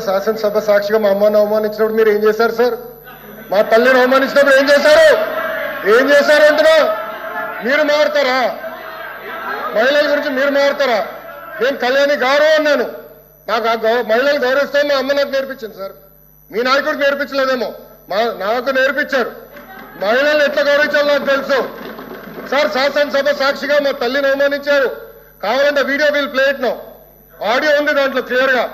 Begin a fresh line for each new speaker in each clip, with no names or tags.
శాసనసభ సాక్షిగా మా అమ్మను అవమానించినప్పుడు మీరు ఏం చేశారు సార్? మా తల్లిని అవమానించినప్పుడు ఏం చేశారు అంటున్నా? మీరు మారుతారా? మహిళల గురించి మీరు మారుతారా? నేను కళ్యాణి గౌరవం అన్నాను. నాకు ఆ మహిళలు గౌరవిస్తాను. మా అమ్మ నాకు నేర్పించింది సార్. మీ నాయకుడికి నేర్పించలేదేమో, నాకు నేర్పించారు. మహిళలు ఎట్లా గౌరవించాలో నాకు తెలుసు సార్. శాసనసభ సాక్షిగా మా తల్లిని అవమానించారు. కావాలంటే video will play it now. Audio ఉంది దాంట్లో క్లియర్ గా.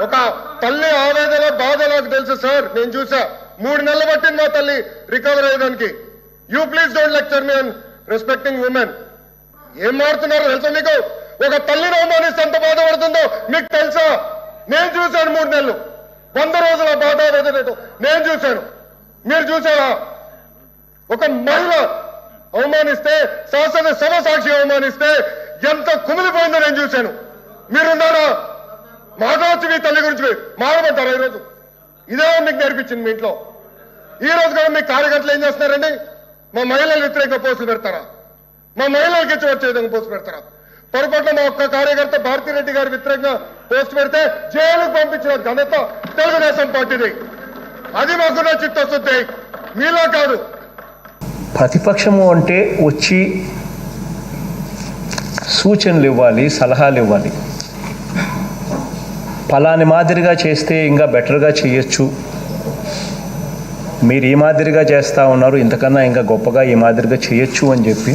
ఒక తల్లి ఆవేదన బాధ నాకు తెలుసు సార్. నేను చూసా. 3 నెలలు పట్టింది మా తల్లి రికవర్ అయ్యేదానికి. You please don't lecture me on respecting women. ఏం మారుతున్నారో తెలుసా మీకు? ఒక తల్లిని అవమానిస్తే ఎంత బాధపడుతుందో మీకు తెలుసా? నేను చూశాను 3 నెలలు 100 రోజుల బాధ వేదనతో నేను చూశాను. మీరు చూసారా? ఒక మహిళ అవమానిస్తే, శాసనసభ సాక్షి అవమానిస్తే ఎంత కుమిలిపోయిందో నేను చూశాను. మీరున్నారా? మాట్లాడచ్చు మీ తల్లి గురించి. మాట్లాడతారా ఈరోజు? ఇదే మీకు నేర్పించింది మీ ఇంట్లో. ఈ రోజు కూడా మీ కార్యకర్తలు ఏం చేస్తున్నారండి? మా మహిళలు వ్యతిరేకంగా పోస్టులు పెడతారా? మా మహిళలకు ఇచ్చి వచ్చే విధంగా పోస్టు పెడతారా? పొరపాటున మా ఒక్క కార్యకర్త భారతిరెడ్డి గారి వ్యతిరేకంగా పోస్ట్ పెడితే జైలుకు పంపించిన ఘనత తెలుగుదేశం పార్టీది. అది మాకున్న చిత్తశుద్ధి, మీలో కాదు.
ప్రతిపక్షము అంటే వచ్చి సూచనలు ఇవ్వాలి, సలహాలు ఇవ్వాలి. పలాని మాదిరిగా చేస్తే ఇంకా బెటర్గా చేయొచ్చు, మీరు ఈ మాదిరిగా చేస్తూ ఉన్నారు, ఇంతకన్నా ఇంకా గొప్పగా ఈ మాదిరిగా చేయొచ్చు అని చెప్పి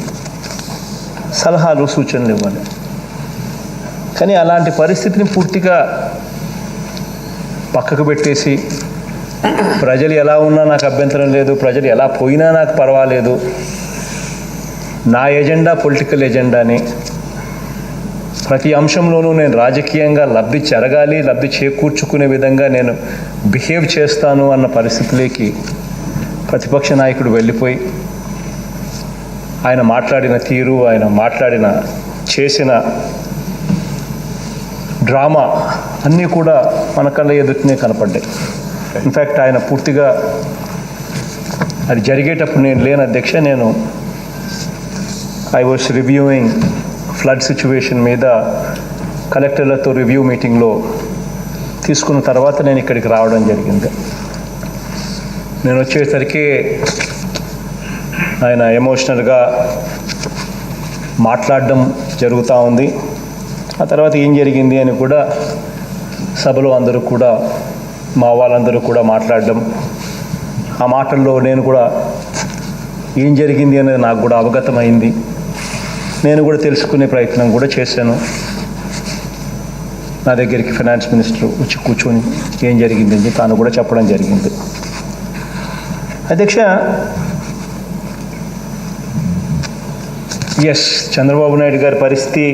సలహాలు సూచనలు ఇవ్వాలి. కానీ అలాంటి పరిస్థితిని పూర్తిగా పక్కకు పెట్టేసి ప్రజలు ఎలా ఉన్నా నాకు అభ్యంతరం లేదు, ప్రజలు ఎలా పోయినా నాకు పర్వాలేదు, నా ఎజెండా పొలిటికల్ ఎజెండాని, ప్రతి అంశంలోనూ నేను రాజకీయంగా లబ్ధి చెరగాలి, లబ్ధి చేకూర్చుకునే విధంగా నేను బిహేవ్ చేస్తాను అన్న పరిస్థితిలోకి ప్రతిపక్ష నాయకుడు వెళ్ళిపోయి ఆయన మాట్లాడిన తీరు, ఆయన చేసిన డ్రామా అన్నీ కూడా మన కళ్ళ ఎదుటినే కనపడ్డాయి. ఇన్ఫ్యాక్ట్ ఆయన పూర్తిగా అది జరిగేటప్పుడు నేను లేని అధ్యక్ష, నేను I was reviewing flood situation మీద కలెక్టర్లతో రివ్యూ మీటింగ్లో తీసుకున్న తర్వాత నేను ఇక్కడికి రావడం జరిగింది. నేను వచ్చేసరికి ఆయన ఎమోషనల్గా మాట్లాడడం జరుగుతూ ఉంది. ఆ తర్వాత ఏం జరిగింది అని కూడా సభలో అందరూ కూడా, మా వాళ్ళందరూ కూడా మాట్లాడడం, ఆ మాటల్లో నేను కూడా ఏం జరిగింది అనేది నాకు కూడా అవగతమైంది. నేను కూడా తెలుసుకునే ప్రయత్నం కూడా చేశాను. నా దగ్గరికి ఫైనాన్స్ మినిస్టర్ వచ్చి కూర్చొని ఏం జరిగిందని తాను కూడా చెప్పడం జరిగింది. అధ్యక్ష, ఎస్, చంద్రబాబు నాయుడు గారి పరిస్థితి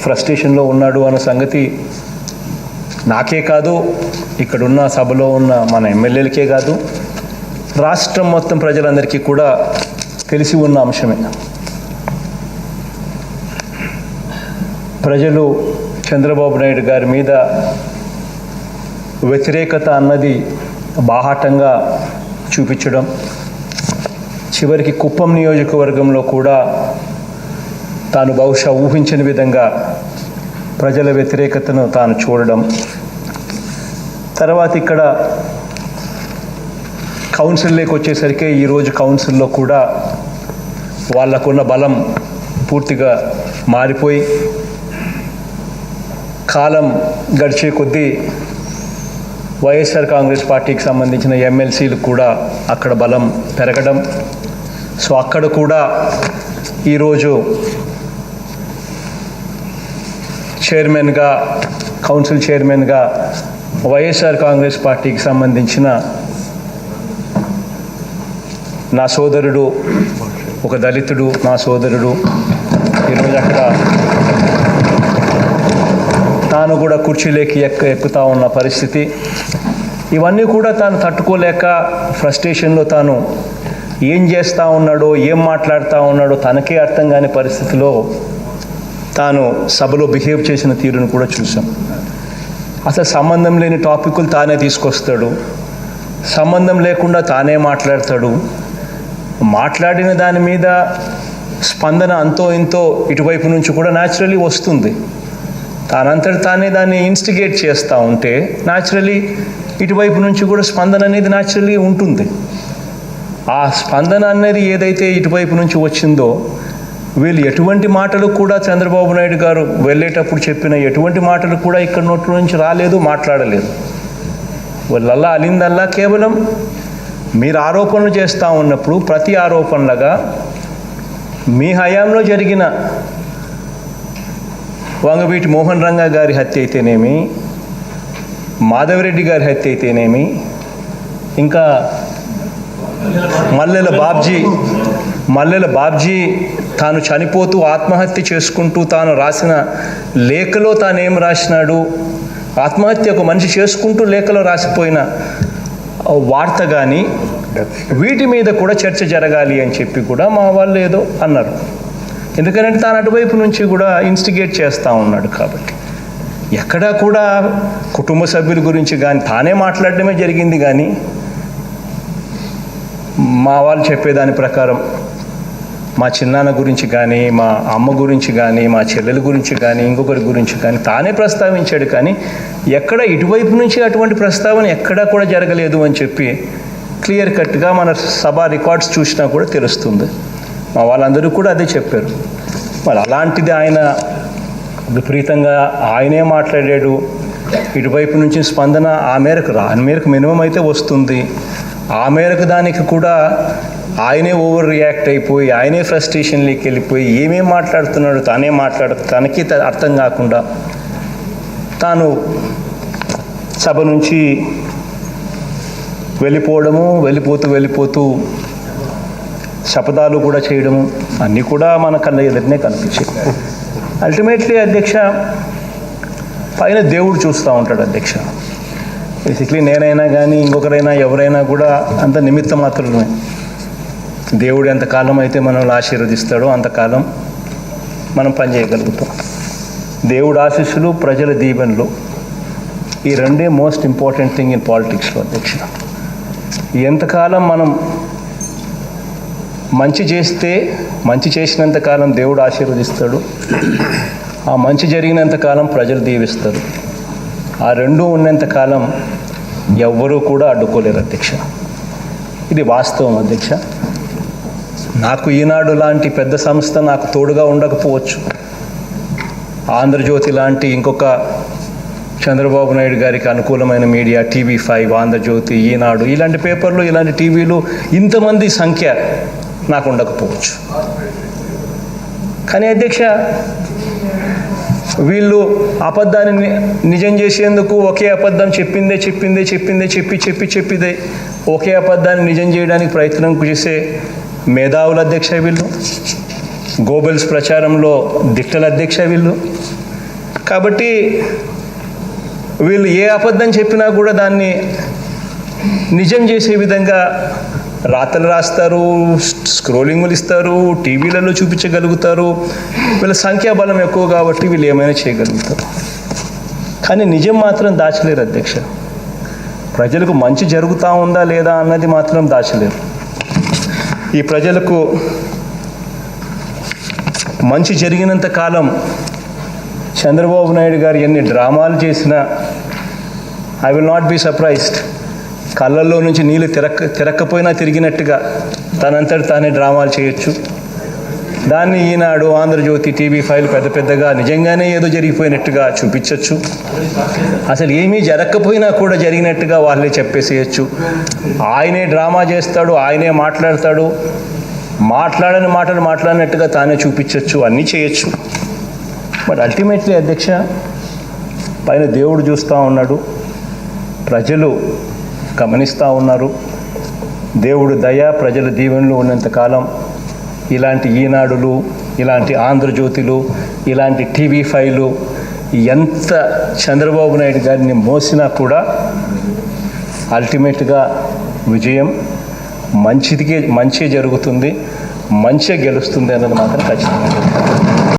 ఫ్రస్ట్రేషన్లో ఉన్నాడు అన్న సంగతి నాకే కాదు, ఇక్కడున్న సభలో ఉన్న మన ఎమ్మెల్యేలకే కాదు, రాష్ట్రం మొత్తం ప్రజలందరికీ కూడా తెలిసి ఉన్న అంశమే. ప్రజలు చంద్రబాబు నాయుడు గారి మీద వ్యతిరేకత అన్నది బాహాటంగా చూపించడం, చివరికి కుప్పం నియోజకవర్గంలో కూడా తాను బహుశా ఊహించని విధంగా ప్రజల వ్యతిరేకతను తాను చూడడం, తర్వాత ఇక్కడ కౌన్సిల్లోకి వచ్చేసరికి ఈరోజు కౌన్సిల్లో కూడా వాళ్ళకున్న బలం పూర్తిగా మారిపోయి, కాలం గడిచే కొద్దీ వైఎస్ఆర్ కాంగ్రెస్ పార్టీకి సంబంధించిన ఎమ్మెల్సీలు కూడా అక్కడ బలం పెరగడం, సో అక్కడ కూడా ఈరోజు చైర్మన్గా, కౌన్సిల్ చైర్మన్గా వైఎస్ఆర్ కాంగ్రెస్ పార్టీకి సంబంధించిన నా సోదరుడు, ఒక దళితుడు నా సోదరుడు ఈరోజు అక్కడ తాను కూడా కుర్చీలోకి ఎక్కుతూ ఉన్న పరిస్థితి. ఇవన్నీ కూడా తాను తట్టుకోలేక ఫ్రస్ట్రేషన్లో తాను ఏం చేస్తూ ఉన్నాడో, ఏం మాట్లాడుతూ ఉన్నాడో తనకే అర్థం కాని పరిస్థితిలో తాను సభలో బిహేవ్ చేసిన తీరును కూడా చూసాం. అసలు సంబంధం లేని టాపిక్లు తానే తీసుకొస్తాడు, సంబంధం లేకుండా తానే మాట్లాడతాడు. మాట్లాడిన దాని మీద స్పందన అంతో ఇంతో ఇటువైపు నుంచి కూడా న్యాచురల్లీ వస్తుంది. తానంతటి తానే దాన్ని ఇన్స్టిగేట్ చేస్తూ ఉంటే న్యాచురలీ ఇటువైపు నుంచి కూడా స్పందన అనేది న్యాచురలీ ఉంటుంది. ఆ స్పందన అనేది ఏదైతే ఇటువైపు నుంచి వచ్చిందో వీళ్ళు ఎటువంటి మాటలు కూడా చంద్రబాబు నాయుడు గారు వెళ్ళేటప్పుడు చెప్పిన ఎటువంటి మాటలు కూడా ఇక్కడ నోట్ల నుంచి రాలేదు, మాట్లాడలేదు. వాళ్ళల్లా అలిందల్లా కేవలం మీరు ఆరోపణలు చేస్తూ ఉన్నప్పుడు ప్రతి ఆరోపణలుగా మీ హయాంలో జరిగిన వంగవీటి మోహన్ రంగా గారి హత్య అయితేనేమి, మాధవరెడ్డి గారి హత్య అయితేనేమి, ఇంకా మల్లెల బాబ్జీ తాను చనిపోతూ ఆత్మహత్య చేసుకుంటూ తాను రాసిన లేఖలో తానేం రాసినాడు, ఆత్మహత్య ఒక మనిషి చేసుకుంటూ లేఖలో రాసిపోయిన వార్త కానీ వీటి మీద కూడా చర్చ జరగాలి అని చెప్పి కూడా మా వాళ్ళు ఏదో అన్నారు. ఎందుకంటే తాను అటువైపు నుంచి కూడా ఇన్స్టిగేట్ చేస్తూ ఉన్నాడు. కాబట్టి ఎక్కడా కూడా కుటుంబ సభ్యుల గురించి కానీ తానే మాట్లాడడమే జరిగింది. కానీ మా వాళ్ళు చెప్పేదాని ప్రకారం మా చిన్నాన్న గురించి కానీ, మా అమ్మ గురించి కానీ, మా చెల్లెల గురించి కానీ, ఇంకొకరి గురించి కానీ తానే ప్రస్తావించాడు. కానీ ఎక్కడ ఇటువైపు నుంచి అటువంటి ప్రస్తావన ఎక్కడా కూడా జరగలేదు అని చెప్పి క్లియర్ కట్గా మన సభ రికార్డ్స్ చూసినా కూడా తెలుస్తుంది. మా వాళ్ళందరూ కూడా అదే చెప్పారు. మరి అలాంటిది ఆయన విపరీతంగా ఆయనే మాట్లాడాడు. ఇటువైపు నుంచి స్పందన ఆ మేరకు మినిమం అయితే వస్తుంది. ఆ మేరకు దానికి కూడా ఆయనే ఓవర్ రియాక్ట్ అయిపోయి ఆయనే ఫ్రస్ట్రేషన్లోకి వెళ్ళిపోయి ఏమేం మాట్లాడుతున్నాడు తనకి అర్థం కాకుండా తాను సభ నుంచి వెళ్ళిపోతూ శపథాలు కూడా చేయడము అన్నీ కూడా మన కళ్ళ ఎదురునే కనిపించాయి. అల్టిమేట్లీ అధ్యక్ష, పైన దేవుడు చూస్తూ ఉంటాడు అధ్యక్ష. బేసిక్లీ నేనైనా కానీ ఇంకొకరైనా ఎవరైనా కూడా అంత నిమిత్త మాత్రమే. దేవుడు ఎంతకాలం అయితే మనల్ని ఆశీర్వదిస్తాడో అంతకాలం మనం పనిచేయగలుగుతాం. దేవుడు ఆశీస్సులు, ప్రజల దీవెనలు, ఈ రెండే మోస్ట్ ఇంపార్టెంట్ థింగ్ ఇన్ పాలిటిక్స్లో అధ్యక్ష. ఎంతకాలం మనం మంచి చేసినంతకాలం దేవుడు ఆశీర్వదిస్తాడు, ఆ మంచి జరిగినంతకాలం ప్రజలు దీవిస్తారు. ఆ రెండూ ఉన్నంతకాలం ఎవ్వరూ కూడా అడ్డుకోలేరు అధ్యక్ష. ఇది వాస్తవం అధ్యక్ష. నాకు ఈనాడు లాంటి పెద్ద సంస్థ నాకు తోడుగా ఉండకపోవచ్చు. ఆంధ్రజ్యోతి లాంటి ఇంకొక చంద్రబాబు నాయుడు గారికి అనుకూలమైన మీడియా TV5, ఆంధ్రజ్యోతి, ఈనాడు ఇలాంటి పేపర్లు, ఇలాంటి టీవీలు ఇంతమంది సంఖ్య నాకు ఉండకపోవచ్చు. కానీ అధ్యక్ష, వీళ్ళు అబద్ధాన్ని నిజం చేసేందుకు ఒకే అబద్ధం చెప్పిదే ఒకే అబద్ధాన్ని నిజం చేయడానికి ప్రయత్నం చేసే మేధావుల అధ్యక్ష వీళ్ళు. గోబెల్స్ ప్రచారంలో దిట్టల అధ్యక్ష వీళ్ళు. కాబట్టి వీళ్ళు ఏ అబద్ధం చెప్పినా కూడా దాన్ని నిజం చేసే విధంగా రాతలు రాస్తారు, స్క్రోలింగులు ఇస్తారు, టీవీలలో చూపించగలుగుతారు. వీళ్ళ సంఖ్యాబలం ఎక్కువ కాబట్టి వీళ్ళు ఏమైనా చేయగలుగుతారు. కానీ నిజం మాత్రం దాచలేరు అధ్యక్ష. ప్రజలకు మంచి జరుగుతూ ఉందా లేదా అన్నది మాత్రం దాచలేరు. ఈ ప్రజలకు మంచి జరిగినంత కాలం చంద్రబాబు నాయుడు గారు ఎన్ని డ్రామాలు చేసినా I will not be surprised. కళ్ళల్లో నుంచి నీళ్ళు తిరక్కపోయినా తిరిగినట్టుగా తనంతటి తానే డ్రామాలు చేయొచ్చు. దాన్ని ఈనాడు, ఆంధ్రజ్యోతి, TV5 పెద్దగా నిజంగానే ఏదో జరిగిపోయినట్టుగా చూపించవచ్చు. అసలు ఏమీ జరగకపోయినా కూడా జరిగినట్టుగా వాళ్ళే చెప్పేసేయచ్చు. ఆయనే డ్రామా చేస్తాడు, ఆయనే మాట్లాడతాడు, మాట్లాడని మాటలు మాట్లాడినట్టుగా తానే చూపించవచ్చు, అన్నీ చేయొచ్చు. బట్ అల్టిమేట్లీ అధ్యక్ష, పైన దేవుడు చూస్తూ ఉన్నాడు, ప్రజలు గమనిస్తూ ఉన్నారు. దేవుడు దయ, ప్రజల దీవెనలు ఉన్నంతకాలం ఇలాంటి ఈనాడులు, ఇలాంటి ఆంధ్రజ్యోతిలు, ఇలాంటి TV5లు ఎంత చంద్రబాబు నాయుడు గారిని మోసినా కూడా అల్టిమేట్గా విజయం మంచి జరుగుతుంది, మంచిగా గెలుస్తుంది అన్నది మాత్రం ఖచ్చితంగా.